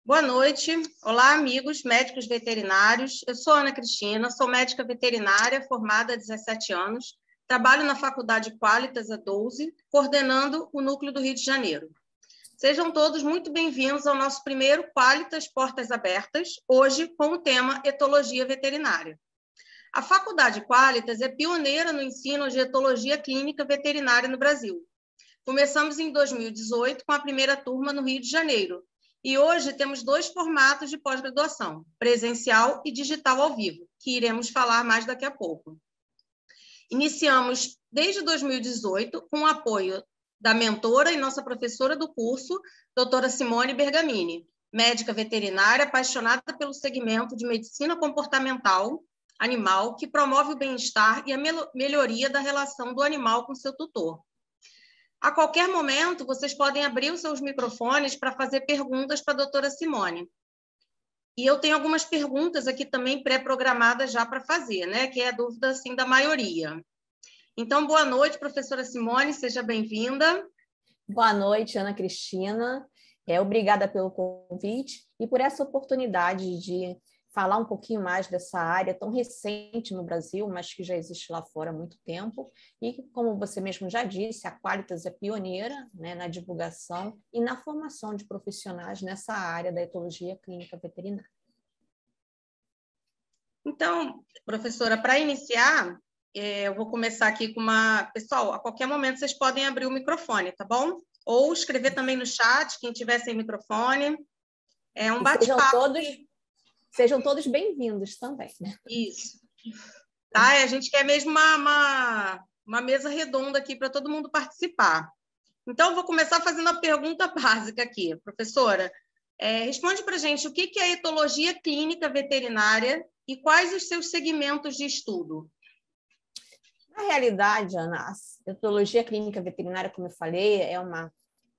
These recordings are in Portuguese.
Boa noite. Olá, amigos médicos veterinários. Eu sou Ana Cristina, sou médica veterinária formada há 17 anos, trabalho na Faculdade Qualitas há 12, coordenando o Núcleo do Rio de Janeiro. Sejam todos muito bem-vindos ao nosso primeiro Qualitas Portas Abertas, hoje com o tema Etologia Veterinária. A Faculdade Qualitas é pioneira no ensino de etologia clínica veterinária no Brasil. Começamos em 2018 com a primeira turma no Rio de Janeiro, e hoje temos 2 formatos de pós-graduação, presencial e digital ao vivo, que iremos falar mais daqui a pouco. Iniciamos desde 2018 com o apoio da mentora e nossa professora do curso, doutora Simone Bergamini, médica veterinária apaixonada pelo segmento de medicina comportamental animal, que promove o bem-estar e a melhoria da relação do animal com seu tutor. A qualquer momento, vocês podem abrir os seus microfones para fazer perguntas para a doutora Simone. E eu tenho algumas perguntas aqui também pré-programadas já para fazer, né? Que é a dúvida, assim, da maioria. Então, boa noite, professora Simone, seja bem-vinda. Boa noite, Ana Cristina. Obrigada pelo convite e por essa oportunidade de falar um pouquinho mais dessa área tão recente no Brasil, mas que já existe lá fora há muito tempo. E, como você mesmo já disse, a Qualitas é pioneira, né, na divulgação e na formação de profissionais nessa área da etologia clínica veterinária. Então, professora, para iniciar, eu vou começar aqui com uma... Pessoal, a qualquer momento vocês podem abrir o microfone, tá bom? Ou escrever também no chat, quem tiver sem microfone. É um bate-papo. Sejam todos bem-vindos também, né? Isso. Tá? A gente quer mesmo uma mesa redonda aqui para todo mundo participar. Então, eu vou começar fazendo a pergunta básica aqui. Professora, responde para a gente o que é a etologia clínica veterinária e quais os seus segmentos de estudo? Na realidade, Ana, a etologia clínica veterinária, como eu falei, é uma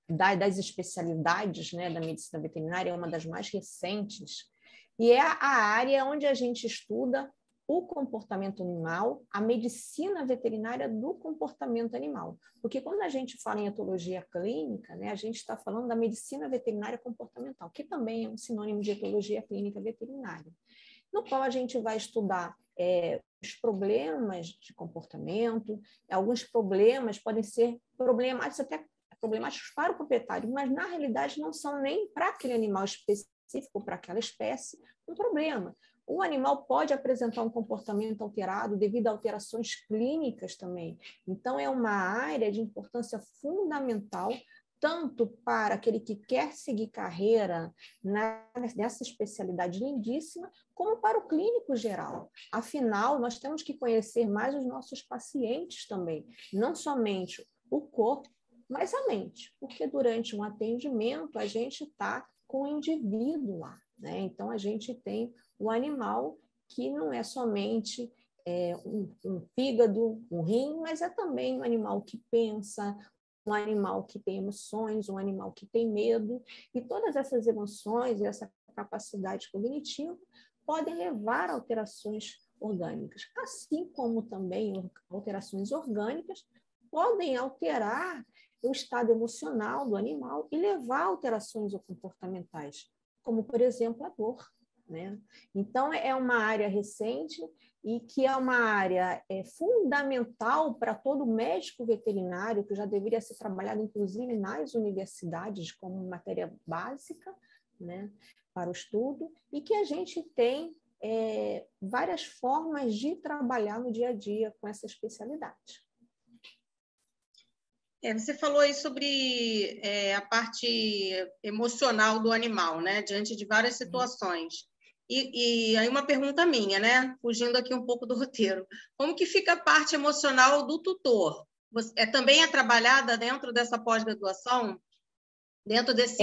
das especialidades, né, da medicina veterinária, é uma das mais recentes. E é a área onde a gente estuda o comportamento animal, a medicina veterinária do comportamento animal. Porque quando a gente fala em etologia clínica, né, a gente está falando da medicina veterinária comportamental, que também é um sinônimo de etologia clínica veterinária, no qual a gente vai estudar os problemas de comportamento. Alguns problemas podem ser problemáticos até problemáticos para o proprietário, mas na realidade não são nem para aquele animal específico, para aquela espécie, um problema. O animal pode apresentar um comportamento alterado devido a alterações clínicas também. Então, é uma área de importância fundamental, tanto para aquele que quer seguir carreira nessa especialidade lindíssima, como para o clínico geral. Afinal, nós temos que conhecer mais os nossos pacientes também, não somente o corpo, mas a mente, porque durante um atendimento a gente está com o indivíduo lá, né? Então, a gente tem o animal que não é somente um fígado, um rim, mas é também um animal que pensa, um animal que tem emoções, um animal que tem medo, e todas essas emoções e essa capacidade cognitiva podem levar a alterações orgânicas, assim como também alterações orgânicas podem alterar o estado emocional do animal e levar a alterações comportamentais, como, por exemplo, a dor, né? Então, é uma área recente e que é uma área fundamental para todo médico veterinário, que já deveria ser trabalhado, inclusive, nas universidades como matéria básica, né, para o estudo, e que a gente tem várias formas de trabalhar no dia a dia com essa especialidade. Você falou aí sobre a parte emocional do animal, né? Diante de várias situações. E aí uma pergunta minha, né? Fugindo aqui um pouco do roteiro. Como que fica a parte emocional do tutor? Também é trabalhada dentro dessa pós-graduação? Dentro desse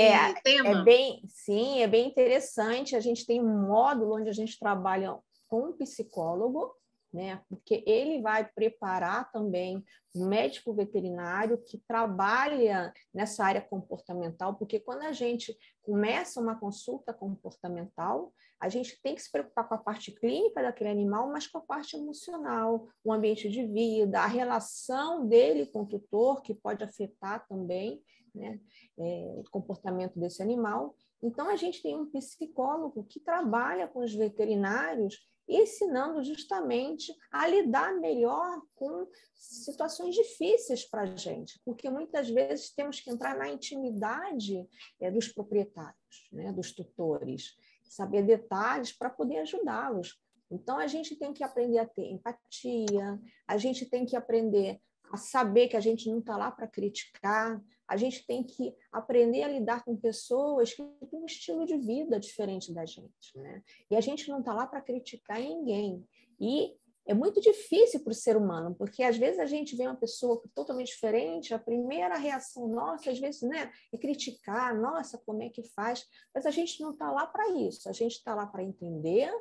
tema? Sim, é bem interessante. A gente tem um módulo onde a gente trabalha com um psicólogo, né? Porque ele vai preparar também um médico veterinário que trabalha nessa área comportamental, porque quando a gente começa uma consulta comportamental, a gente tem que se preocupar com a parte clínica daquele animal, mas com a parte emocional, o ambiente de vida, a relação dele com o tutor, que pode afetar também, né, o comportamento desse animal. Então, a gente tem um psicólogo que trabalha com os veterinários, ensinando justamente a lidar melhor com situações difíceis para a gente, porque muitas vezes temos que entrar na intimidade dos proprietários, né, dos tutores, saber detalhes para poder ajudá-los. Então, a gente tem que aprender a ter empatia, a gente tem que aprender a saber que a gente não está lá para criticar, a gente tem que aprender a lidar com pessoas que têm um estilo de vida diferente da gente, né? E a gente não está lá para criticar ninguém. E é muito difícil para o ser humano, porque às vezes a gente vê uma pessoa totalmente diferente, a primeira reação nossa, às vezes, né, é criticar, nossa, como é que faz? Mas a gente não está lá para isso, a gente está lá para entender,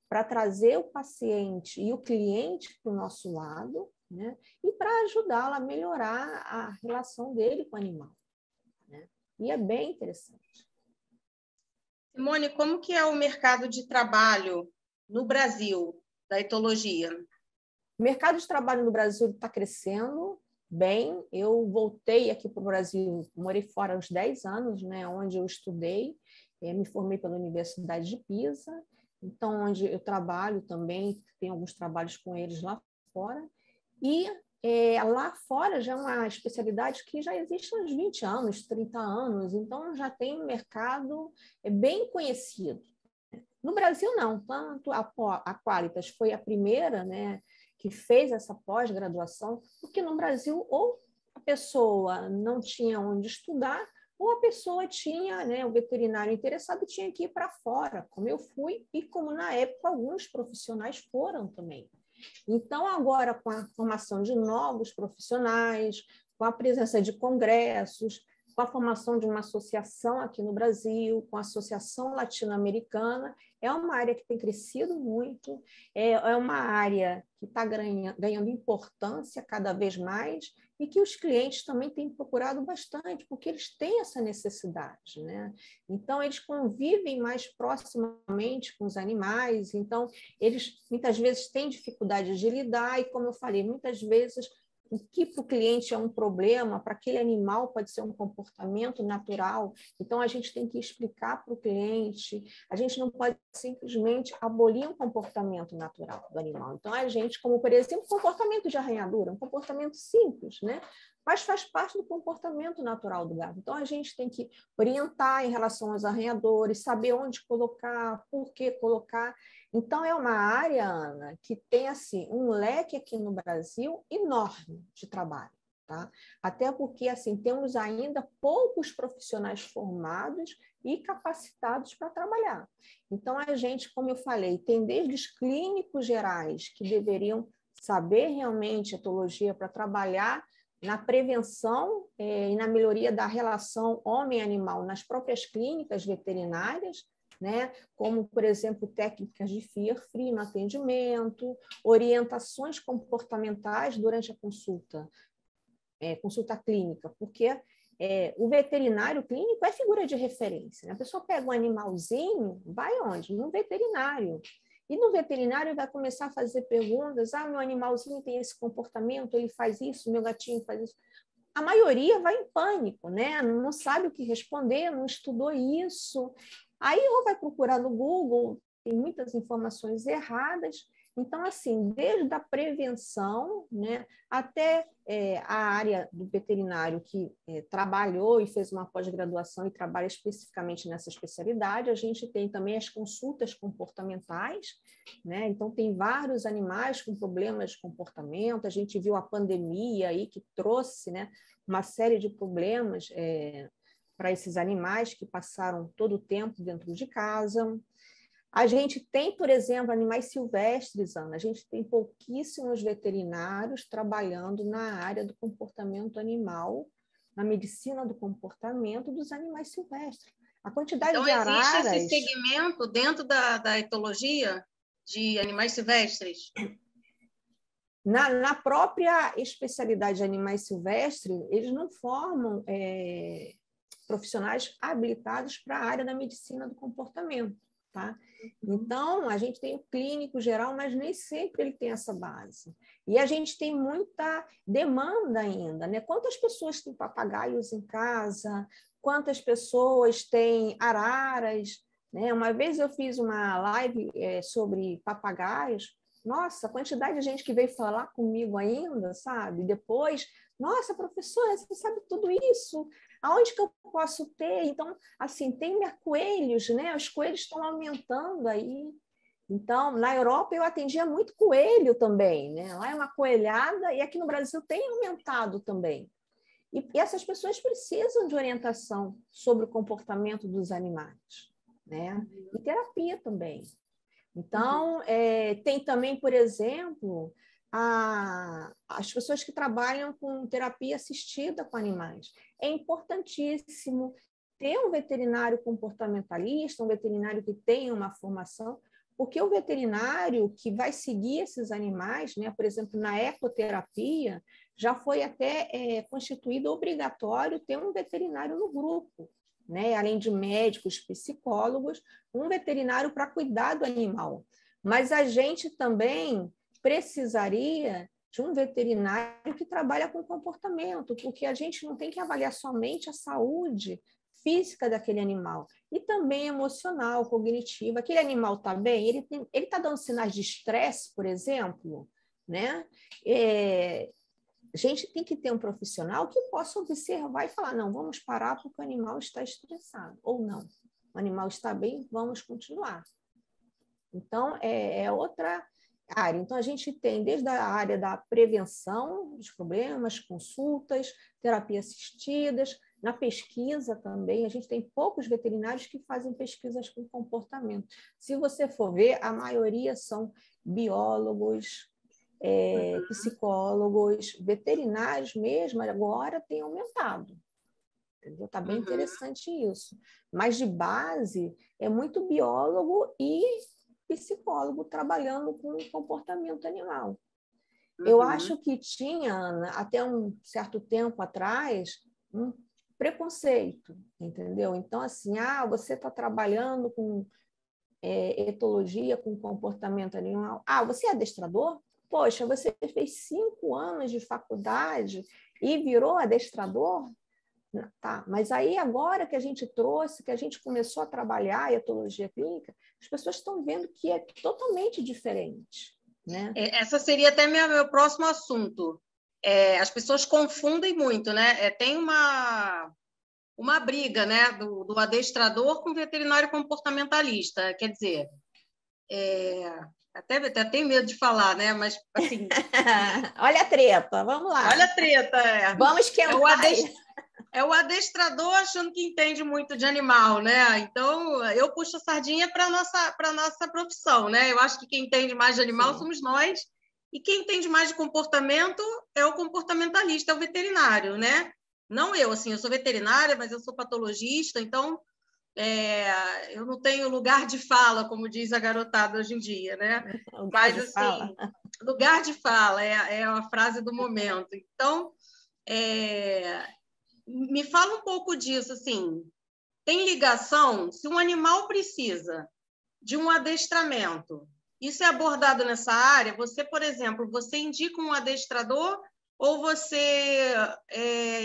para trazer o paciente e o cliente para o nosso lado, né? E para ajudá-lo a melhorar a relação dele com o animal, né? E é bem interessante. Simone, como que é o mercado de trabalho no Brasil da etologia? O mercado de trabalho no Brasil está crescendo bem. Eu voltei aqui para o Brasil, morei fora há uns 10 anos, né, onde eu estudei, me formei pela Universidade de Pisa, então, onde eu trabalho também, tenho alguns trabalhos com eles lá fora. E lá fora já é uma especialidade que já existe há uns 20 anos, 30 anos, então já tem um mercado bem conhecido. No Brasil, não, tanto a Qualitas foi a primeira, né, que fez essa pós-graduação, porque no Brasil ou a pessoa não tinha onde estudar, ou a pessoa tinha, né, o veterinário interessado tinha que ir para fora, como eu fui, e como na época alguns profissionais foram também. Então, agora, com a formação de novos profissionais, com a presença de congressos, com a formação de uma associação aqui no Brasil, com a Associação Latino-Americana, é uma área que tem crescido muito, é uma área que está ganhando importância cada vez mais e que os clientes também têm procurado bastante, porque eles têm essa necessidade, né? Então, eles convivem mais proximamente com os animais, então, eles muitas vezes têm dificuldade de lidar e, como eu falei, muitas vezes o que para o cliente é um problema, para aquele animal pode ser um comportamento natural. Então, a gente tem que explicar para o cliente, a gente não pode simplesmente abolir um comportamento natural do animal. Então, a gente, como por exemplo, comportamento de arranhadura, um comportamento simples, né? Mas faz parte do comportamento natural do gato. Então, a gente tem que orientar em relação aos arranhadores, saber onde colocar, por que colocar. Então, é uma área, Ana, que tem assim, um leque aqui no Brasil enorme de trabalho. Tá? Até porque assim, temos ainda poucos profissionais formados e capacitados para trabalhar. Então, a gente, como eu falei, tem desde os clínicos gerais que deveriam saber realmente etologia para trabalhar na prevenção e na melhoria da relação homem-animal nas próprias clínicas veterinárias, né? Como, por exemplo, técnicas de fear-free no atendimento, orientações comportamentais durante a consulta clínica, porque o veterinário clínico é figura de referência, né? A pessoa pega um animalzinho, vai onde? No veterinário. E no veterinário vai começar a fazer perguntas, meu animalzinho tem esse comportamento, ele faz isso, meu gatinho faz isso. A maioria vai em pânico, né? Não sabe o que responder, não estudou isso. Aí ou vai procurar no Google, tem muitas informações erradas. Então, assim, desde a prevenção, né, até a área do veterinário que trabalhou e fez uma pós-graduação e trabalha especificamente nessa especialidade, a gente tem também as consultas comportamentais, né? Então, tem vários animais com problemas de comportamento, a gente viu a pandemia aí que trouxe, né, uma série de problemas para esses animais que passaram todo o tempo dentro de casa. A gente tem, por exemplo, animais silvestres, Ana. A gente tem pouquíssimos veterinários trabalhando na área do comportamento animal, na medicina do comportamento dos animais silvestres. A quantidade de araras... Então, existe esse segmento dentro da etologia de animais silvestres? Na própria especialidade de animais silvestres, eles não formam profissionais habilitados para a área da medicina do comportamento, tá? Então, a gente tem o clínico geral, mas nem sempre ele tem essa base. E a gente tem muita demanda ainda, né? Quantas pessoas têm papagaios em casa? Quantas pessoas têm araras? Né? Uma vez eu fiz uma live sobre papagaios. Nossa, a quantidade de gente que veio falar comigo ainda, sabe? Depois, nossa, professora, você sabe tudo isso? Aonde que eu posso ter? Então, assim, tem coelhos, né? Os coelhos estão aumentando aí. Então, na Europa eu atendia muito coelho também, né? Lá é uma coelhada e aqui no Brasil tem aumentado também. E essas pessoas precisam de orientação sobre o comportamento dos animais, né? E terapia também. Então, tem também, por exemplo, as pessoas que trabalham com terapia assistida com animais. É importantíssimo ter um veterinário comportamentalista, um veterinário que tenha uma formação, porque o veterinário que vai seguir esses animais, né, por exemplo, na ecoterapia, já foi até constituído obrigatório ter um veterinário no grupo, né? Além de médicos, psicólogos, um veterinário para cuidar do animal. Mas a gente também precisaria de um veterinário que trabalha com comportamento, porque a gente não tem que avaliar somente a saúde física daquele animal, e também emocional, cognitiva. Aquele animal está bem? Ele está dando sinais de estresse, por exemplo, né? A gente tem que ter um profissional que possa observar e falar, não, vamos parar porque o animal está estressado, ou não, o animal está bem, vamos continuar. Então, é outra área. Então, a gente tem desde a área da prevenção dos problemas, consultas, terapias assistidas, na pesquisa também, a gente tem poucos veterinários que fazem pesquisas com comportamento. Se você for ver, a maioria são biólogos, psicólogos, veterinários mesmo, agora tem aumentado. Está bem interessante isso. Mas de base é muito biólogo e psicólogo trabalhando com comportamento animal. Eu acho que tinha, Ana, até um certo tempo atrás, um preconceito, entendeu? Então, assim, você está trabalhando com etologia, com comportamento animal. Você é adestrador? Poxa, você fez 5 anos de faculdade e virou adestrador? Tá, mas aí agora que a gente trouxe, que a gente começou a trabalhar a etologia clínica, as pessoas estão vendo que é totalmente diferente, né? Essa seria até meu próximo assunto. As pessoas confundem muito, né? Tem uma briga, né, do adestrador com o veterinário comportamentalista. Quer dizer, até tenho medo de falar, né? Mas assim, olha a treta, vamos lá. Olha a treta, Vamos esquentar. É o adestrador achando que entende muito de animal, né? Então, eu puxo a sardinha para a nossa profissão, né? Eu acho que quem entende mais de animal Sim. somos nós, e quem entende mais de comportamento é o comportamentalista, é o veterinário, né? Não eu, assim, eu sou veterinária, mas eu sou patologista, então eu não tenho lugar de fala, como diz a garotada hoje em dia, né? Mas, assim, lugar de fala é a frase do momento. Então, me fala um pouco disso, assim, tem ligação? Se um animal precisa de um adestramento, isso é abordado nessa área? Você, por exemplo, você indica um adestrador ou você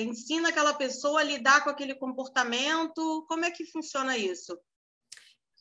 ensina aquela pessoa a lidar com aquele comportamento? Como é que funciona isso?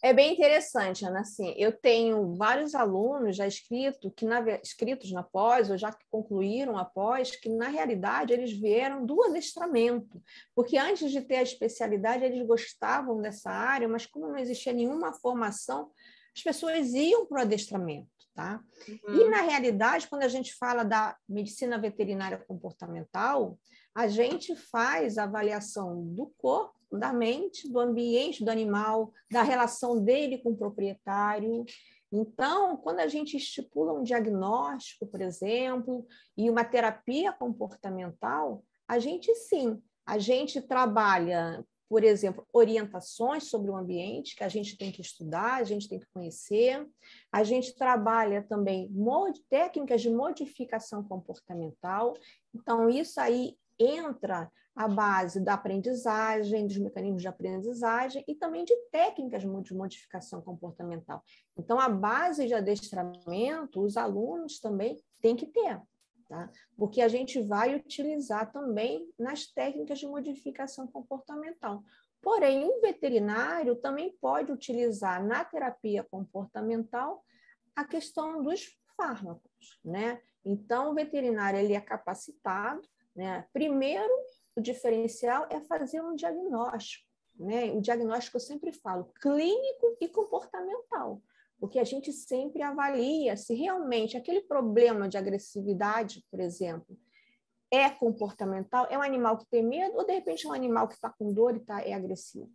É bem interessante, Ana. Assim, eu tenho vários alunos já inscritos na pós, ou já que concluíram a pós, que, na realidade, eles vieram do adestramento, porque antes de ter a especialidade, eles gostavam dessa área, mas como não existia nenhuma formação, as pessoas iam para o adestramento. Tá? E, na realidade, quando a gente fala da medicina veterinária comportamental, a gente faz a avaliação do corpo, da mente, do ambiente do animal, da relação dele com o proprietário. Então, quando a gente estipula um diagnóstico, por exemplo, e uma terapia comportamental, a gente trabalha por exemplo, orientações sobre o ambiente que a gente tem que estudar, a gente tem que conhecer. A gente trabalha também técnicas de modificação comportamental. Então, isso aí entra a base da aprendizagem, dos mecanismos de aprendizagem e também de técnicas de modificação comportamental. Então, a base de adestramento, os alunos também têm que ter, tá? Porque a gente vai utilizar também nas técnicas de modificação comportamental. Porém, o veterinário também pode utilizar na terapia comportamental a questão dos fármacos, né? Então, o veterinário ele é capacitado, né? Primeiro, o diferencial é fazer um diagnóstico, né? O diagnóstico, eu sempre falo, clínico e comportamental, porque a gente sempre avalia se realmente aquele problema de agressividade, por exemplo, é comportamental, é um animal que tem medo, ou de repente é um animal que está com dor e é agressivo.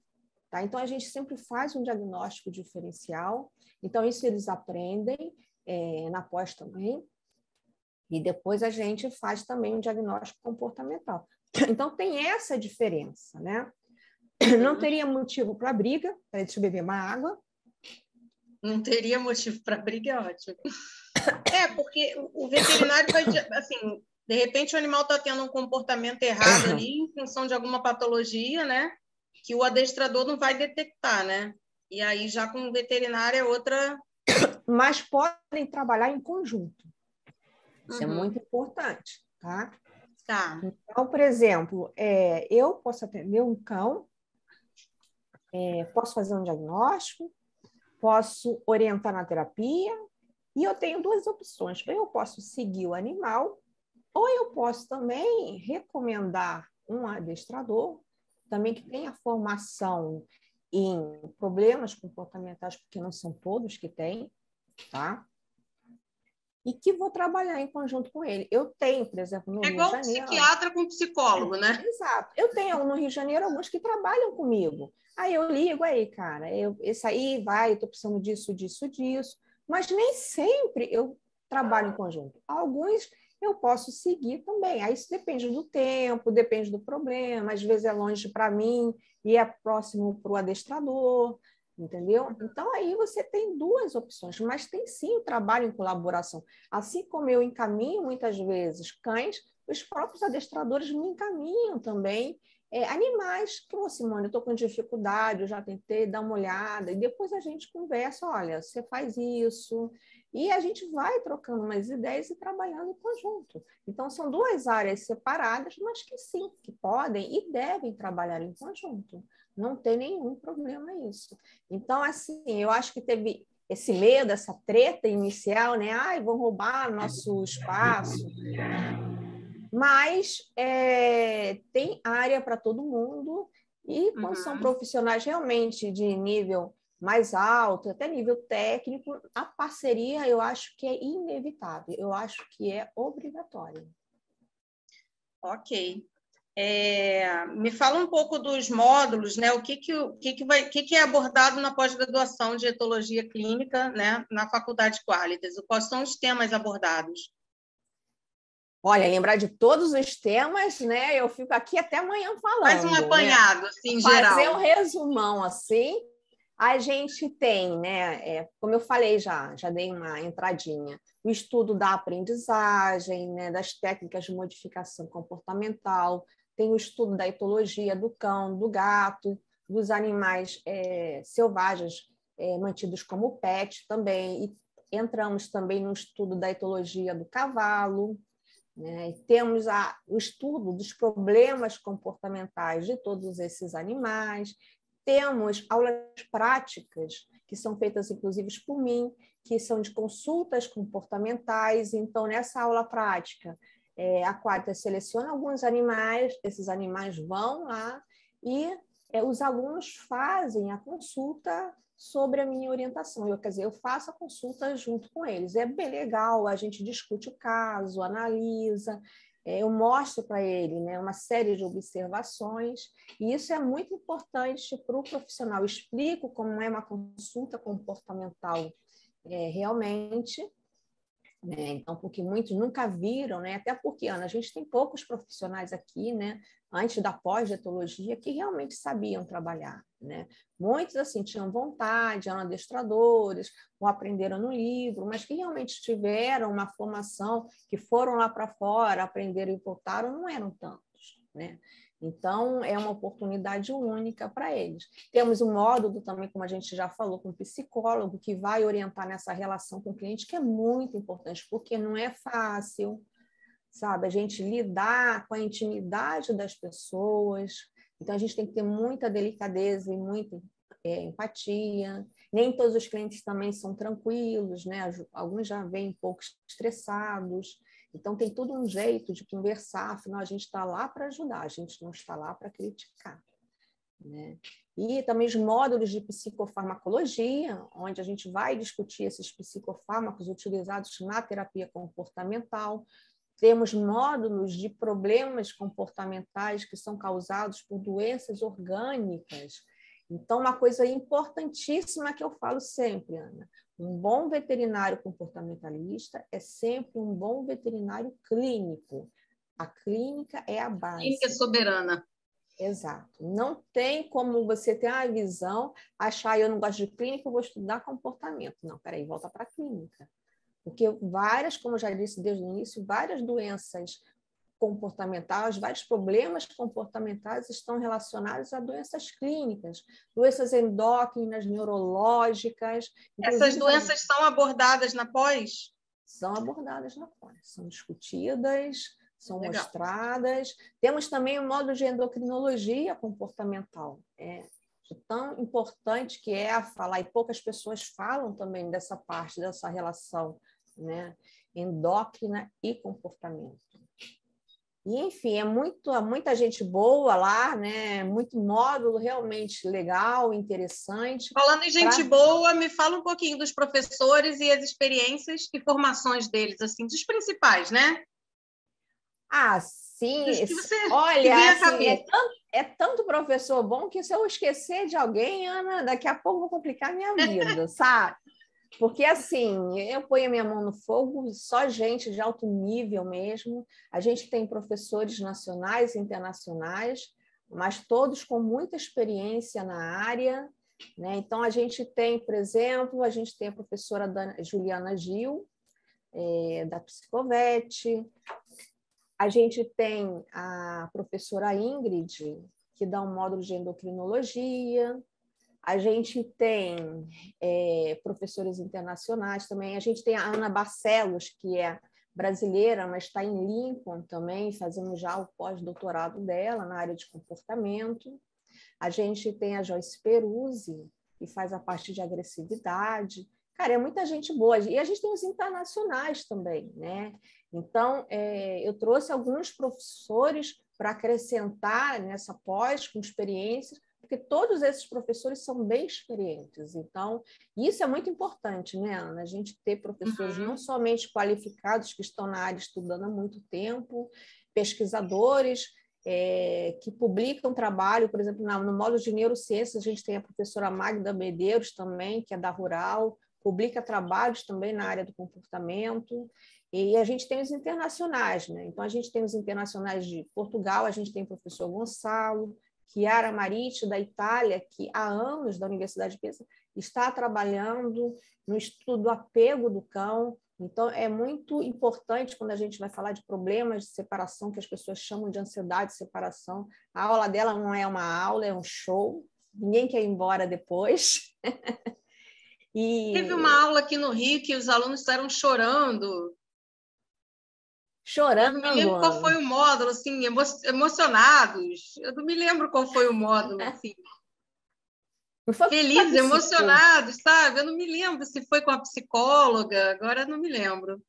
Tá? Então, a gente sempre faz um diagnóstico diferencial, então isso eles aprendem na pós também, e depois a gente faz também um diagnóstico comportamental. Então, tem essa diferença, né? Não teria motivo para briga, deixa eu beber uma água. Não teria motivo para briga, é ótimo. Porque o veterinário vai, assim, de repente o animal está tendo um comportamento errado ali em função de alguma patologia, né? Que o adestrador não vai detectar, né? E aí já com o veterinário é outra... Mas podem trabalhar em conjunto. Isso é muito importante, tá? Tá. Então, por exemplo, eu posso atender um cão, posso fazer um diagnóstico, posso orientar na terapia, e eu tenho duas opções. Ou eu posso seguir o animal, ou eu posso também recomendar um adestrador, também que tenha formação em problemas comportamentais, porque não são todos que têm, tá? E que vou trabalhar em conjunto com ele. Eu tenho, por exemplo, no Rio de Janeiro... É igual psiquiatra com psicólogo, né? Exato. Eu tenho no Rio de Janeiro alguns que trabalham comigo. Aí eu ligo, aí, cara, esse aí vai, estou precisando disso, disso, disso. Mas nem sempre eu trabalho em conjunto. Alguns eu posso seguir também. Aí isso depende do tempo, depende do problema. Às vezes é longe para mim e é próximo para o adestrador. Entendeu? Então, aí você tem duas opções, mas tem sim o trabalho em colaboração. Assim como eu encaminho muitas vezes cães, os próprios adestradores me encaminham também animais que, Simone, eu estou com dificuldade, eu já tentei dar uma olhada, e depois a gente conversa, olha, você faz isso, e a gente vai trocando umas ideias e trabalhando em conjunto. Então, são duas áreas separadas, mas que sim, que podem e devem trabalhar em conjunto. Não tem nenhum problema isso. Então, assim, eu acho que teve esse medo, essa treta inicial, né? Ai, vão roubar nosso espaço. Mas tem área para todo mundo e quando são profissionais realmente de nível mais alto, até nível técnico, a parceria eu acho que é inevitável, eu acho que é obrigatória. Ok. Me fala um pouco dos módulos, né? O que é abordado na pós-graduação de etologia clínica, né? Na Faculdade Qualitas? Quais são os temas abordados? Olha, lembrar de todos os temas, né? Eu fico aqui até amanhã falando. Faz um apanhado, né? Assim, geral. Fazer um resumão, assim. A gente tem, né? Como eu falei já dei uma entradinha, o estudo da aprendizagem, né? Das técnicas de modificação comportamental, tem o estudo da etologia do cão, do gato, dos animais selvagens mantidos como pet também, e entramos também no estudo da etologia do cavalo, né? Temos o estudo dos problemas comportamentais de todos esses animais, temos aulas práticas, que são feitas, inclusive, por mim, que são de consultas comportamentais. Então, nessa aula prática, a Qualitas seleciona alguns animais, esses animais vão lá e os alunos fazem a consulta sobre a minha orientação. Eu faço a consulta junto com eles. É bem legal, a gente discute o caso, analisa, eu mostro para ele, né, uma série de observações, e isso é muito importante para o profissional. Eu explico como é uma consulta comportamental realmente, né? Então, porque muitos nunca viram, né? Até porque, Ana, a gente tem poucos profissionais aqui, né? Antes da pós-dietologia, que realmente sabiam trabalhar, né? Muitos, assim, tinham vontade, eram adestradores, ou aprenderam no livro, mas que realmente tiveram uma formação, que foram lá para fora, aprenderam e voltaram, não eram tantos, né? Então, é uma oportunidade única para eles. Temos um módulo também, como a gente já falou, com um psicólogo, que vai orientar nessa relação com o cliente, que é muito importante, porque não é fácil, sabe? A gente lidar com a intimidade das pessoas. Então, a gente tem que ter muita delicadeza e muita empatia. Nem todos os clientes também são tranquilos, né? Alguns já vêm um pouco estressados. Então, tem todo um jeito de conversar, afinal, a gente está lá para ajudar, a gente não está lá para criticar, né? E também os módulos de psicofarmacologia, onde a gente vai discutir esses psicofármacos utilizados na terapia comportamental. Temos módulos de problemas comportamentais que são causados por doenças orgânicas. Então, uma coisa importantíssima que eu falo sempre, Ana, um bom veterinário comportamentalista é sempre um bom veterinário clínico. A clínica é a base. Clínica soberana. Exato. Não tem como você ter a visão, achar, eu não gosto de clínica, eu vou estudar comportamento. Não, peraí, volta para a clínica. Porque várias, como eu já disse desde o início, várias doenças comportamentais, vários problemas comportamentais estão relacionados a doenças clínicas, doenças endócrinas, neurológicas. Essas doenças são abordadas na pós? São abordadas na pós, são discutidas, são Legal. mostradas. Temos também o módulo de endocrinologia comportamental, tão importante que é a falar, e poucas pessoas falam também dessa parte, dessa relação, né? Endócrina e comportamento. E, enfim, muita gente boa lá, né? Muito módulo realmente legal, interessante. Falando em gente boa, me fala um pouquinho dos professores e as experiências e formações deles, assim, dos principais, né? Ah, sim. Olha, assim, é tanto professor bom que se eu esquecer de alguém, Ana, daqui a pouco eu vou complicar a minha vida, sabe? Porque, assim, eu ponho a minha mão no fogo, só gente de alto nível mesmo. A gente tem professores nacionais e internacionais, mas todos com muita experiência na área, né? Então, a gente tem, por exemplo, a gente tem a professora Juliana Gil, da Psicovet. A gente tem a professora Ingrid, que dá um módulo de endocrinologia. A gente tem professores internacionais também. A gente tem a Ana Barcelos, que é brasileira, mas está em Lincoln também, fazendo já o pós-doutorado dela na área de comportamento. A gente tem a Joyce Peruzzi, que faz a parte de agressividade. Cara, é muita gente boa. E a gente tem os internacionais também, né? Então, eu trouxe alguns professores para acrescentar nessa pós, com experiências, porque todos esses professores são bem experientes. Então, isso é muito importante, né, Ana? A gente ter professores não somente qualificados, que estão na área estudando há muito tempo, pesquisadores que publicam trabalho, por exemplo, no módulo de neurociências, a gente tem a professora Magda Medeiros também, que é da Rural, publica trabalhos também na área do comportamento. E a gente tem os internacionais, né? Então, a gente tem os internacionais de Portugal, a gente tem o professor Gonçalo, Chiara Mariti, da Itália, que há anos, da Universidade de Pisa, está trabalhando no estudo do apego do cão. Então, é muito importante quando a gente vai falar de problemas de separação, que as pessoas chamam de ansiedade de separação. A aula dela não é uma aula, é um show. Ninguém quer ir embora depois. Teve uma aula aqui no Rio que os alunos estavam chorando. Chorando. Eu não me lembro qual foi o módulo, assim, emocionados. Eu não me lembro qual foi o módulo, assim. Felizes, emocionados, sabe? Eu não me lembro se foi com a psicóloga, agora eu não me lembro.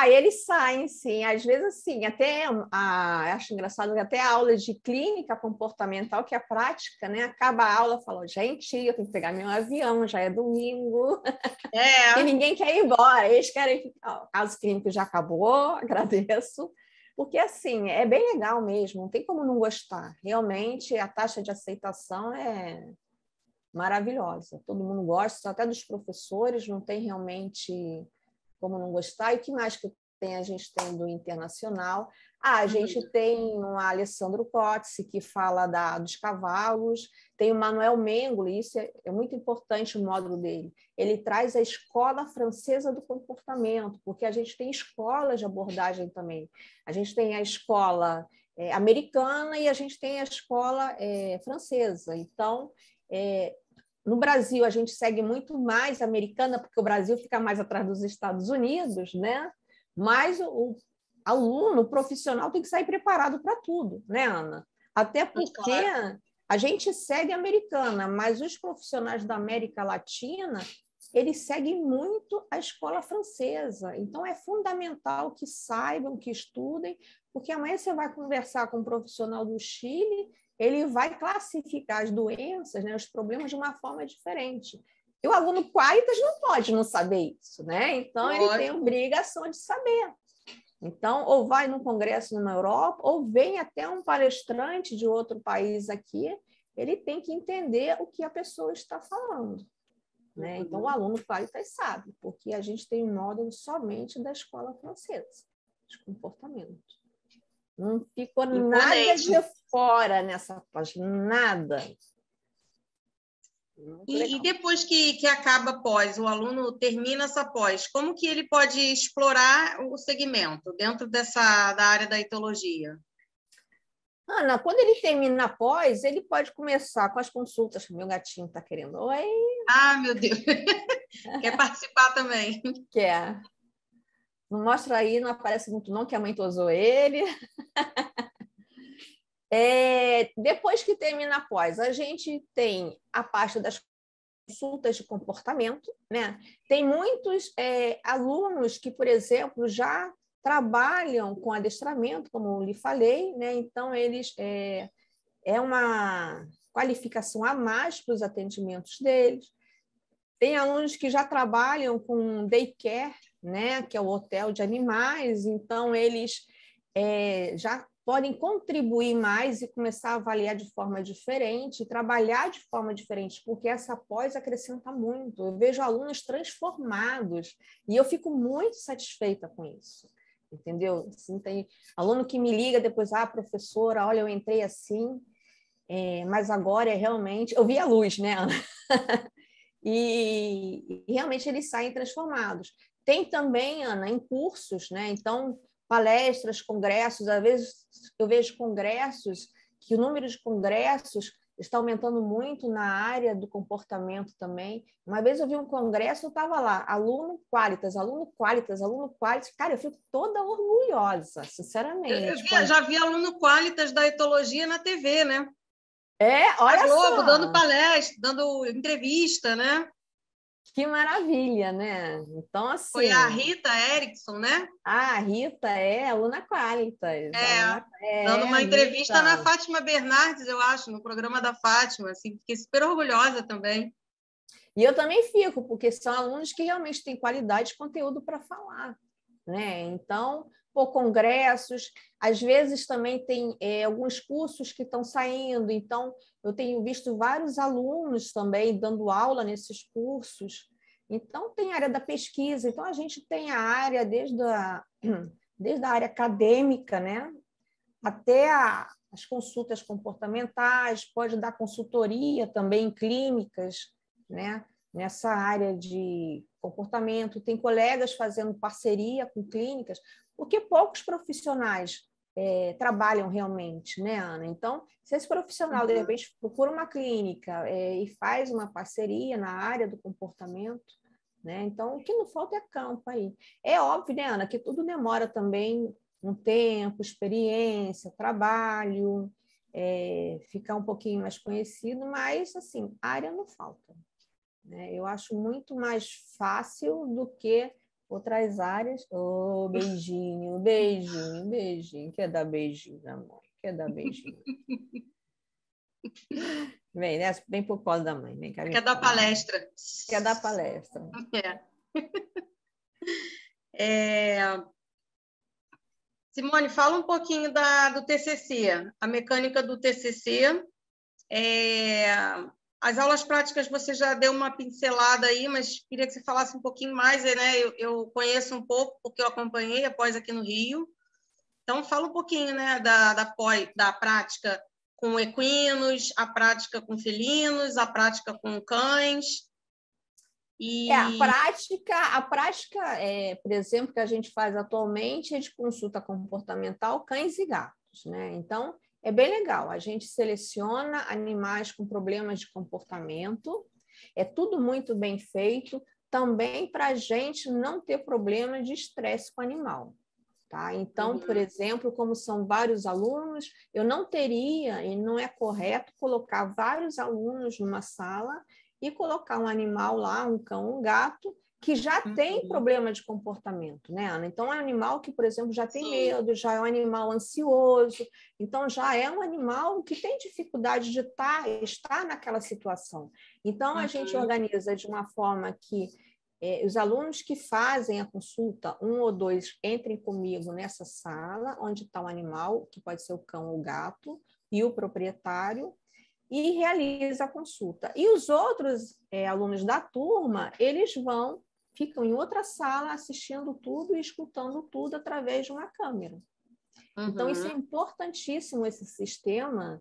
Eles saem, sim. Às vezes, assim, até acho engraçado que até a aula de clínica comportamental, que é a prática, né? Acaba a aula, fala, gente, eu tenho que pegar meu avião, já é domingo. E ninguém quer ir embora. Eles querem ficar. O caso clínico já acabou, agradeço. Porque, assim, é bem legal mesmo, não tem como não gostar. Realmente, a taxa de aceitação é maravilhosa. Todo mundo gosta, até dos professores, não tem realmente como não gostar? E o que mais que tem? A gente tem do internacional. A gente tem o Alessandro Cozzi, que fala dos cavalos, tem o Manuel Mengoli, isso é muito importante o módulo dele. Ele traz a escola francesa do comportamento, porque a gente tem escolas de abordagem também. A gente tem a escola americana e a gente tem a escola francesa. Então, no Brasil, a gente segue muito mais a americana, porque o Brasil fica mais atrás dos Estados Unidos, né? Mas o aluno, o profissional, tem que sair preparado para tudo, né, Ana? Até porque a gente segue a americana, mas os profissionais da América Latina, eles seguem muito a escola francesa. Então, é fundamental que saibam, que estudem, porque amanhã você vai conversar com um profissional do Chile, ele vai classificar as doenças, né, os problemas de uma forma diferente. E o aluno Qualitas não pode não saber isso, né? Então, ele tem obrigação de saber. Então, ou vai num congresso na Europa, ou vem até um palestrante de outro país aqui, ele tem que entender o que a pessoa está falando, né? Então, o aluno Qualitas sabe, porque a gente tem um módulo somente da escola francesa de comportamento. Não ficou nada de fora nessa página, nada. E depois que acaba a pós, o aluno termina essa pós, como que ele pode explorar o segmento dentro da área da etologia? Ana, quando ele termina a pós, ele pode começar com as consultas. Meu gatinho está querendo. Oi! Ah, meu Deus! Quer participar também? Quer. Não mostra aí, não aparece muito não, que a mãe tosou ele. Depois que termina a pós, a gente tem a parte das consultas de comportamento, né? Tem muitos alunos que, por exemplo, já trabalham com adestramento, como eu lhe falei, né? Então, eles uma qualificação a mais para os atendimentos deles. Tem alunos que já trabalham com daycare, né? Que é o hotel de animais, então eles já podem contribuir mais e começar a avaliar de forma diferente, trabalhar de forma diferente, porque essa pós acrescenta muito. Eu vejo alunos transformados e eu fico muito satisfeita com isso, entendeu? Assim, tem aluno que me liga depois, professora, olha, eu entrei assim, mas agora realmente... Eu vi a luz, né, Ana? E realmente eles saem transformados. Tem também, Ana, em cursos, né? Então, palestras, congressos, às vezes eu vejo congressos que o número de congressos está aumentando muito na área do comportamento também. Uma vez eu vi um congresso, eu estava lá, aluno Qualitas, aluno Qualitas, aluno Qualitas. Cara, eu fico toda orgulhosa, sinceramente. Eu já vi aluno Qualitas da etologia na TV, né? Olha a Globo, só. dando palestra, dando entrevista, né? Que maravilha, né? Então, assim... Foi a Rita Erickson, né? A Rita é aluna Qualitas. Dando uma entrevista Rita. na Fátima Bernardes, eu acho, no programa da Fátima. Assim, fiquei super orgulhosa também. E eu também fico, porque são alunos que realmente têm qualidade de conteúdo para falar, né? Então, congressos, às vezes também tem alguns cursos que estão saindo, então eu tenho visto vários alunos também dando aula nesses cursos. Então, tem a área da pesquisa, então a gente tem a área desde a área acadêmica, né? Até as consultas comportamentais, pode dar consultoria também em clínicas, né? Nessa área de comportamento. Tem colegas fazendo parceria com clínicas, porque poucos profissionais trabalham realmente, né, Ana? Então, se esse profissional, de repente, procura uma clínica e faz uma parceria na área do comportamento, né? Então, o que não falta é campo aí. É óbvio, né, Ana, que tudo demora também um tempo, experiência, trabalho, ficar um pouquinho mais conhecido, mas, assim, área não falta, né? Eu acho muito mais fácil do que outras áreas. Beijinho, beijinho, beijinho. Quer dar beijinho, amor? Quer dar beijinho? Vem, né? Vem pro colo da mãe. Vem cá, Quer dar palestra. Quer dar palestra. Simone, fala um pouquinho do TCC, a mecânica do TCC. As aulas práticas você já deu uma pincelada aí, mas queria que você falasse um pouquinho mais, né? Eu conheço um pouco, porque eu acompanhei a pós aqui no Rio. Então, fala um pouquinho, né, da prática com equinos, a prática com felinos, a prática com cães. A prática por exemplo, que a gente faz atualmente é de consulta comportamental cães e gatos, né? Então, é bem legal. A gente seleciona animais com problemas de comportamento, é tudo muito bem feito, também para a gente não ter problema de estresse com o animal. Tá? Então, por exemplo, como são vários alunos, eu não teria, e não é correto, colocar vários alunos numa sala e colocar um animal lá, um cão, um gato, que já tem problema de comportamento, né, Ana? Então, é um animal que, por exemplo, já tem medo, já é um animal ansioso, então já é um animal que tem dificuldade de estar naquela situação. Então, a gente organiza de uma forma que os alunos que fazem a consulta, um ou dois, entrem comigo nessa sala, onde está o animal, que pode ser o cão ou o gato, e o proprietário, e realiza a consulta. E os outros alunos da turma, eles ficam em outra sala assistindo tudo e escutando tudo através de uma câmera. Então, isso é importantíssimo, esse sistema,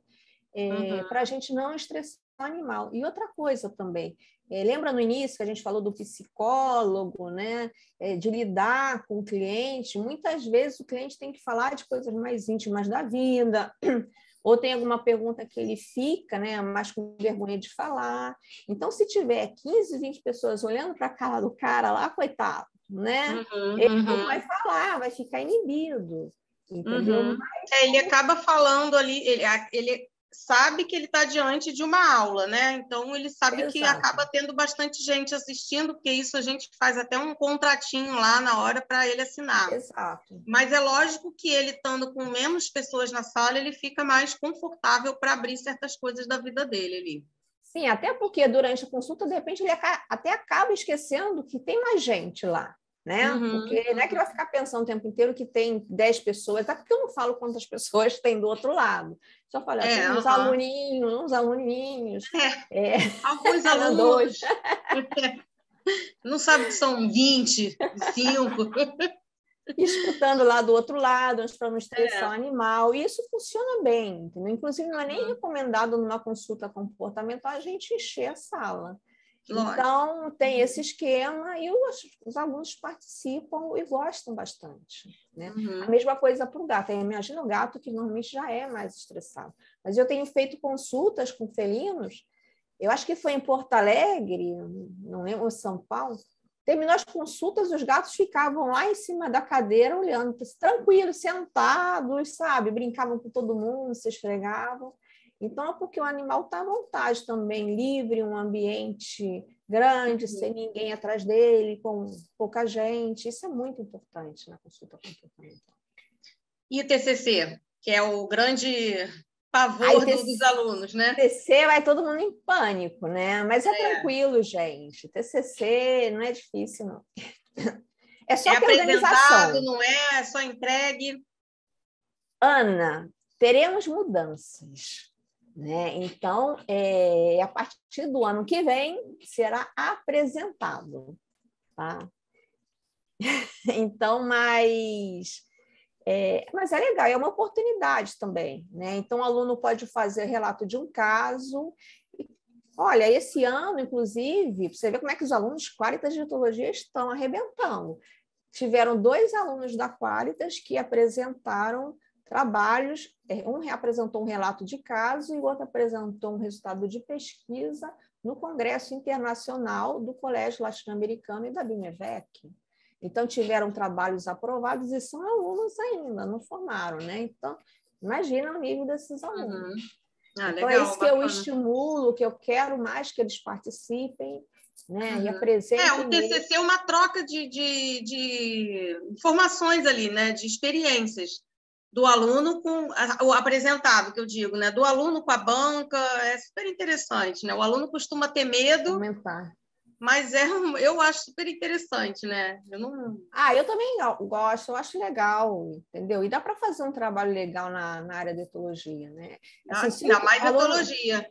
para a gente não estressar o animal. E outra coisa também, lembra no início que a gente falou do psicólogo, né? De lidar com o cliente? Muitas vezes o cliente tem que falar de coisas mais íntimas da vida, ou tem alguma pergunta que ele fica, né, mais com vergonha de falar. Então, se tiver 15, 20 pessoas olhando para a cara do cara lá, coitado, né? Ele não vai falar, vai ficar inibido, entendeu? Ele acaba falando ali, ele sabe que ele está diante de uma aula, né? Então, ele sabe que acaba tendo bastante gente assistindo, porque isso a gente faz até um contratinho lá na hora para ele assinar. Exato. Mas é lógico que ele, estando com menos pessoas na sala, ele fica mais confortável para abrir certas coisas da vida dele ali. Sim, até porque durante a consulta, de repente, ele até acaba esquecendo que tem mais gente lá, né? Porque não é que ele vai ficar pensando o tempo inteiro que tem 10 pessoas, até porque eu não falo quantas pessoas tem do outro lado. Só falo, tem uns aluninhos. Alguns alunos não sabe que são 20, 5. Escutando lá do outro lado, para não estressar o animal. E isso funciona bem, entendeu? Inclusive, não é nem recomendado numa consulta comportamental a gente encher a sala. Lógico. Então, tem esse esquema e os alunos participam e gostam bastante, né? A mesma coisa para o gato. Imagina o gato, que normalmente já é mais estressado. Mas eu tenho feito consultas com felinos, eu acho que foi em Porto Alegre, não lembro, em São Paulo. Terminou as consultas, os gatos ficavam lá em cima da cadeira olhando, tranquilos, sentados, sabe? Brincavam com todo mundo, se esfregavam. Então, é porque o animal está à vontade também, livre, um ambiente grande, sem ninguém atrás dele, com pouca gente. Isso é muito importante na consulta comportamental. E o TCC, que é o grande pavor dos alunos, né? TCC vai todo mundo em pânico, né? Mas é tranquilo, gente. TCC não é difícil, não. É só ter organização. Não é só entregue. Ana, teremos mudanças, né? Então, a partir do ano que vem, será apresentado, tá? Então, mas é legal, é uma oportunidade também, né? Então, o aluno pode fazer relato de um caso. Olha, esse ano, inclusive, você vê como é que os alunos Qualitas de Etologia estão arrebentando. Tiveram 2 alunos da Qualitas que apresentaram trabalhos, um apresentou um relato de caso e o outro apresentou um resultado de pesquisa no Congresso Internacional do Colégio Latino-Americano e da BIMEVEC. Então, tiveram trabalhos aprovados e são alunos ainda, não formaram, né? Então, imagina o nível desses alunos. Então, legal, é isso que eu estimulo, que eu quero mais que eles participem, né? E apresentem. O TCC é uma troca de informações ali, né? De experiências do aluno com o apresentado, que eu digo, né? Do aluno com a banca, é super interessante, né? O aluno costuma ter medo. Aumentar. Mas eu acho super interessante, né? Eu também gosto, eu acho legal, entendeu? E dá para fazer um trabalho legal na área de etologia, né? Assim, ainda mais etologia.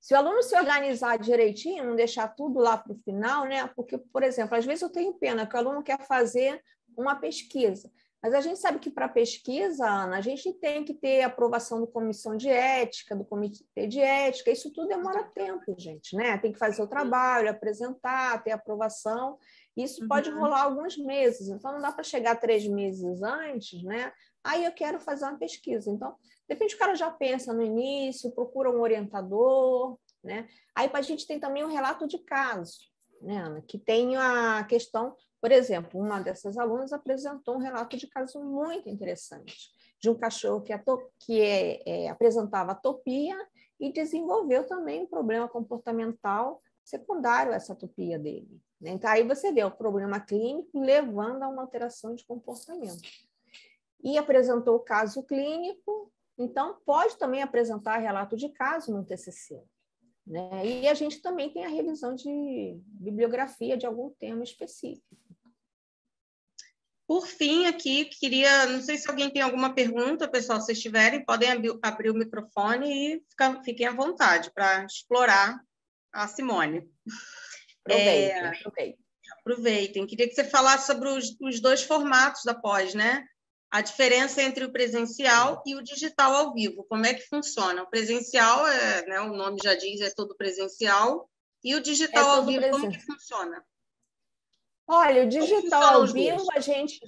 Se o aluno se organizar direitinho, não deixar tudo lá para o final, né? Porque, por exemplo, às vezes eu tenho pena que o aluno quer fazer uma pesquisa, mas a gente sabe que para pesquisa, Ana, a gente tem que ter aprovação da comissão de ética, do comitê de ética, isso tudo demora tempo, gente, né? Tem que fazer o trabalho, apresentar, ter aprovação, isso pode rolar alguns meses, então não dá para chegar 3 meses antes, né? Aí eu quero fazer uma pesquisa, então, de repente o cara já pensa no início, procura um orientador, né? Aí a gente tem também um relato de caso, né, Ana? Que tem a questão, por exemplo, uma dessas alunas apresentou um relato de caso muito interessante, de um cachorro que apresentava atopia e desenvolveu também um problema comportamental secundário a essa atopia dele, né? Então, aí você vê o problema clínico levando a uma alteração de comportamento. E apresentou o caso clínico, então pode também apresentar relato de caso no TCC. Né? E a gente também tem a revisão de bibliografia de algum tema específico. Por fim, aqui, não sei se alguém tem alguma pergunta, pessoal, se vocês tiverem, podem abrir o microfone e fiquem à vontade para explorar a Simone. Aproveitem. Queria que você falasse sobre os 2 formatos da pós, né? A diferença entre o presencial e o digital ao vivo. Como é que funciona? O presencial, né, o nome já diz, é todo presencial. E o digital ao vivo, como que funciona? Olha, o digital ao vivo, a gente...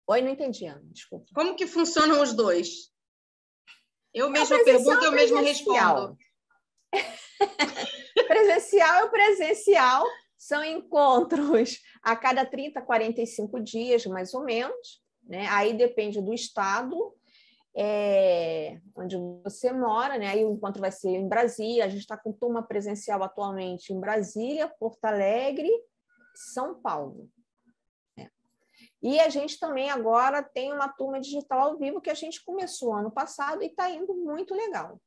Oi, não entendi, Ana, desculpa. Como que funcionam os 2? Eu mesma pergunto, eu mesma respondo. Presencial e presencial são encontros a cada 30, 45 dias, mais ou menos, né? Aí depende do estado onde você mora, né? Aí o encontro vai ser em Brasília, a gente está com turma presencial atualmente em Brasília, Porto Alegre, São Paulo. E a gente também agora tem uma turma digital ao vivo que a gente começou ano passado e está indo muito legal.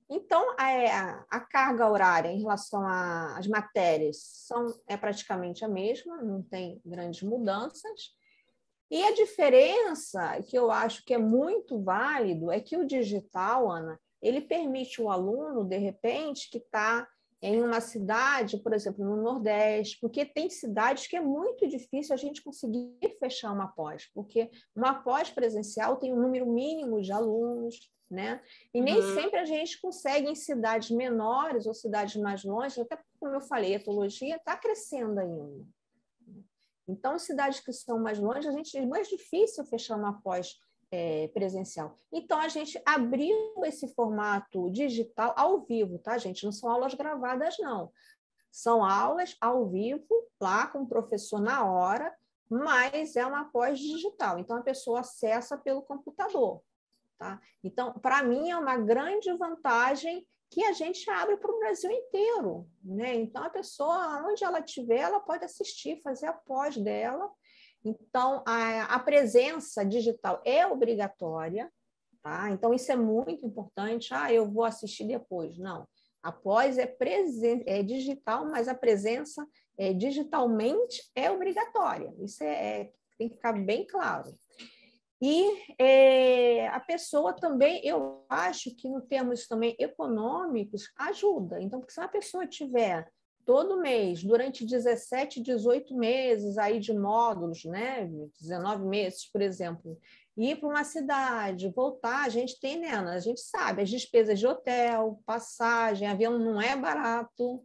Então, a carga horária em relação às matérias é praticamente a mesma, não tem grandes mudanças. E a diferença, que eu acho que é muito válido, é que o digital, Ana, ele permite o aluno, de repente, que está em uma cidade, por exemplo, no Nordeste, porque tem cidades que é muito difícil a gente conseguir fechar uma pós, porque uma pós presencial tem um número mínimo de alunos, né? E nem sempre a gente consegue em cidades menores ou cidades mais longe, até como eu falei, a etologia está crescendo ainda. Então, cidades que são mais longe, é mais difícil fechar uma pós presencial. Então, a gente abriu esse formato digital ao vivo, tá, gente? Não são aulas gravadas, não. São aulas ao vivo, lá com o professor na hora, mas é uma pós digital. Então, a pessoa acessa pelo computador, tá? Então, para mim, é uma grande vantagem que a gente abre para o Brasil inteiro, né? Então, a pessoa, onde ela estiver, ela pode assistir, fazer a pós dela. Então, a presença digital é obrigatória, tá? Então, isso é muito importante. Eu vou assistir depois. Não. A pós é digital, mas a presença digitalmente é obrigatória. Isso tem que ficar bem claro. E a pessoa também, eu acho que no termos também econômicos, ajuda. Então, porque se a pessoa tiver todo mês, durante 17, 18 meses aí de módulos, né? 19 meses, por exemplo, ir para uma cidade, voltar, a gente tem, né, Ana? A gente sabe, as despesas de hotel, passagem, avião não é barato,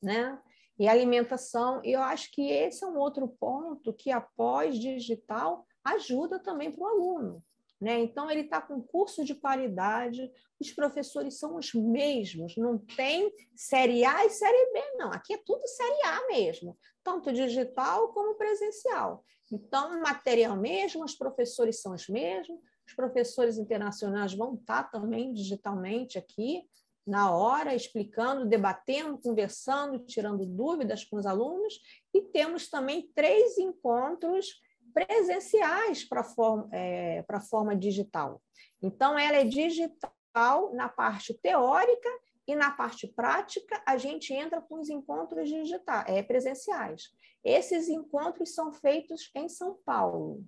né? E alimentação. E eu acho que esse é um outro ponto que a pós-digital ajuda também para o aluno, né? Então, ele está com curso de qualidade, os professores são os mesmos, não tem série A e série B, não. Aqui é tudo série A mesmo, tanto digital como presencial. Então, material mesmo, os professores são os mesmos, os professores internacionais vão estar também digitalmente aqui, na hora, explicando, debatendo, conversando, tirando dúvidas com os alunos, e temos também 3 encontros presenciais para a forma digital. Então, ela é digital na parte teórica e na parte prática a gente entra com os encontros presenciais. Esses encontros são feitos em São Paulo.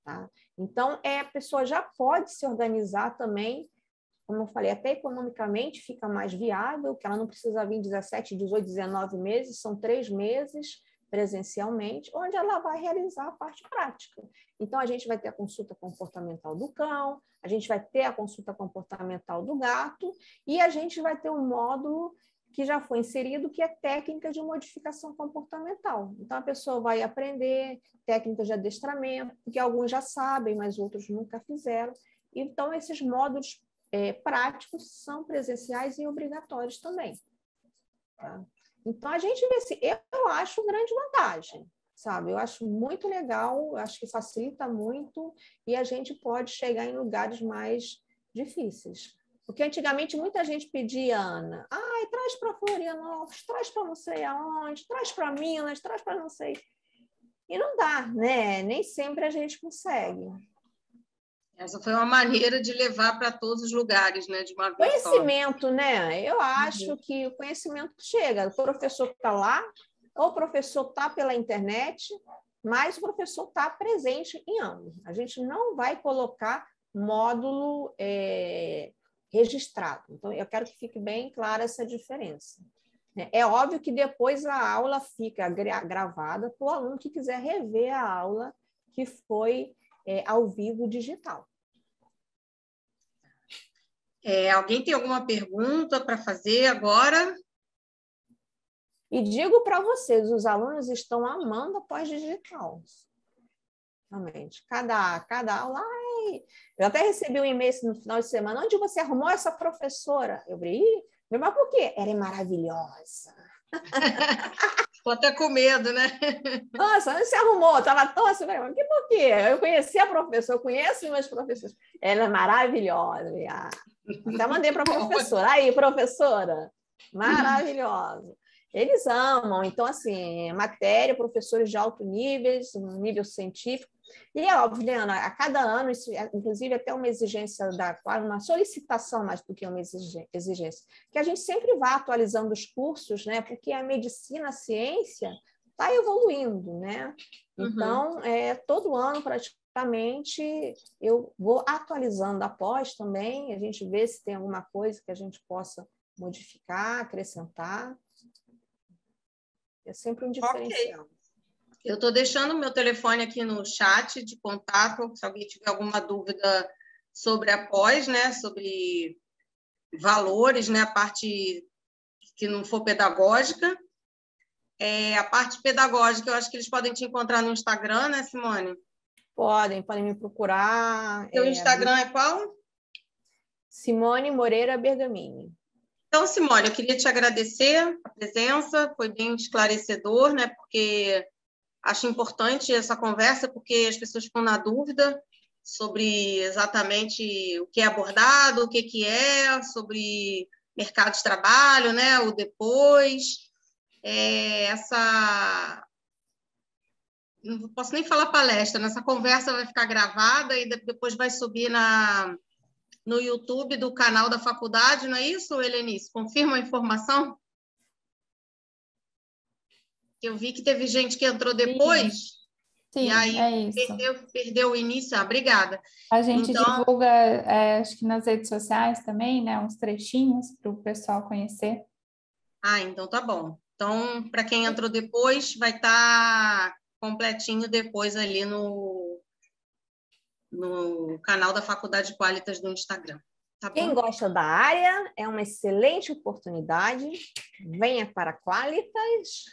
Tá? Então, a pessoa já pode se organizar também como eu falei, até economicamente fica mais viável, que ela não precisa vir 17, 18, 19 meses, são 3 meses presencialmente, onde ela vai realizar a parte prática. Então, a gente vai ter a consulta comportamental do cão, a gente vai ter a consulta comportamental do gato e a gente vai ter um módulo que já foi inserido, que é técnica de modificação comportamental. Então, a pessoa vai aprender técnicas de adestramento, que alguns já sabem, mas outros nunca fizeram. Então, esses módulos práticos são presenciais e obrigatórios também. Tá? Então, a gente vê assim, eu acho grande vantagem, sabe? Eu acho muito legal, eu acho que facilita muito e a gente pode chegar em lugares mais difíceis. Porque antigamente muita gente pedia, Ana, traz para Florianópolis, traz para não sei aonde, traz para Minas, traz para não sei. E não dá, né? Nem sempre a gente consegue. Essa foi uma maneira de levar para todos os lugares, né? De uma vez só. Conhecimento, né? Eu acho que o conhecimento chega. O professor está lá, ou o professor está pela internet, mas o professor está presente em ambos. A gente não vai colocar módulo registrado. Então, eu quero que fique bem clara essa diferença. É óbvio que depois a aula fica gravada para o aluno que quiser rever a aula que foi ao vivo digital. Alguém tem alguma pergunta para fazer agora? E digo para vocês, os alunos estão amando a pós-digital. Realmente. Cada aula... Eu até recebi um e-mail no final de semana. Onde você arrumou essa professora? Eu falei, mas por quê? Ela é maravilhosa. Ficou até com medo, né? Nossa, onde você arrumou? Estava tão assim, mas por quê? Eu conheci a professora, eu conheço meus professores. Ela é maravilhosa. Até mandei para a professora. Aí, professora, maravilhosa. Eles amam. Então, assim, matéria, professores de alto nível, um nível científico. E é óbvio, né, Ana, a cada ano, isso, inclusive até uma exigência uma solicitação mais do que uma exigência, que a gente sempre vá atualizando os cursos, né, porque a medicina, a ciência está evoluindo, né? Então, todo ano, praticamente, eu vou atualizando após também, a gente vê se tem alguma coisa que a gente possa modificar, acrescentar. É sempre um diferencial. Okay. Eu estou deixando o meu telefone aqui no chat de contato, se alguém tiver alguma dúvida sobre a pós, né, sobre valores, né, a parte que não for pedagógica. A parte pedagógica, eu acho que eles podem te encontrar no Instagram, né, Simone? Podem me procurar. Seu Instagram é qual? Simone Moreira Bergamini. Então, Simone, eu queria te agradecer a presença, foi bem esclarecedor, né, porque... Acho importante essa conversa, porque as pessoas ficam na dúvida sobre exatamente o que é abordado, o que é, sobre mercado de trabalho, né? O depois. Não posso nem falar palestra, nessa conversa vai ficar gravada e depois vai subir no YouTube do canal da faculdade, não é isso, Helenice? Confirma a informação? Eu vi que teve gente que entrou depois. Sim, e aí é isso. Perdeu o início. Obrigada. A gente divulga, acho que nas redes sociais também, né? Uns trechinhos para o pessoal conhecer. Então tá bom. Então, para quem entrou depois, vai estar completinho depois ali no canal da Faculdade Qualitas do Instagram. Tá bom? Quem gosta da área, é uma excelente oportunidade. Venha para a Qualitas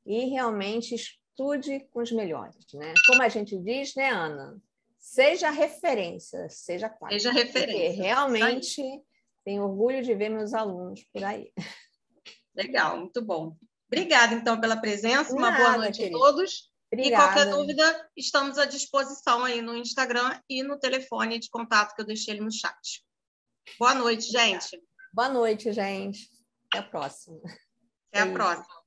e realmente estude com os melhores, né? Como a gente diz, né, Ana? Seja referência, seja Qualitas. Seja referência. Porque realmente tenho orgulho de ver meus alunos por aí. Legal, muito bom. Obrigada, então, pela presença. Uma boa noite a todos. Obrigada. E qualquer dúvida, estamos à disposição aí no Instagram e no telefone de contato que eu deixei ali no chat. Boa noite, gente. Boa noite, gente. Até a próxima. Até a próxima.